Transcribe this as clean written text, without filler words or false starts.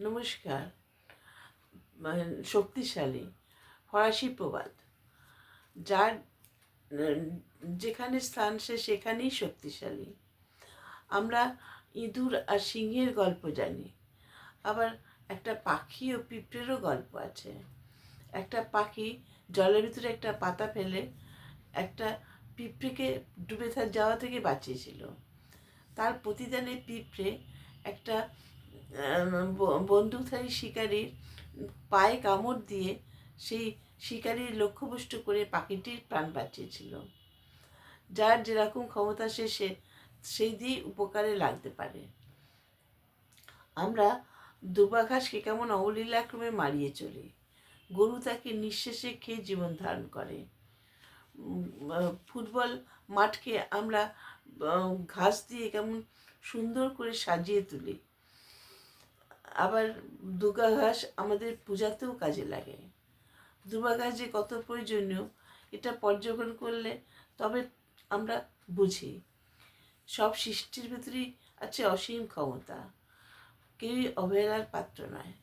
নমস্কার। শক্তিশালী ফরাসি প্রবাদ, যার যেখানে স্থান সে সেখানেই শক্তিশালী। আমরা ইঁদুর আর সিংহের গল্প জানি, আবার একটা পাখি ও পিঁপড়েরও গল্প আছে। একটা পাখি জলের ভিতরে একটা পাতা ফেলে একটা পিঁপড়েকে ডুবে যাওয়া থেকে বাঁচিয়েছিল। তার প্রতিদানে পিঁপড়ে একটা বন্দুকধারী শিকারীর পায়ে কামড় দিয়ে সেই শিকারীর লক্ষ্যভ্রষ্ট করে পাখিটির প্রাণ বাঁচিয়েছিল। যার যেরকম ক্ষমতা সে সেই দিয়ে উপকারে লাগতে পারে। আমরা দুর্বাঘাসকে কেমন অবলীলাক্রমে মারিয়ে চলি, গরু তাকে নিঃশেষে খেয়ে জীবন ধারণ করে। ফুটবল মাঠকে আমরা ঘাস দিয়ে কেমন সুন্দর করে সাজিয়ে তুলি। আবার দুর্বা ঘাস আমাদের পূজাতেও কাজে লাগে। দুর্বা ঘাস যে কত প্রয়োজনীয় এটা পর্যবেক্ষণ করলে তবে আমরা বুঝি। সব সৃষ্টির ভিতরেই আছে অসীম ক্ষমতা, কেউই অবহেলার পাত্র নয়।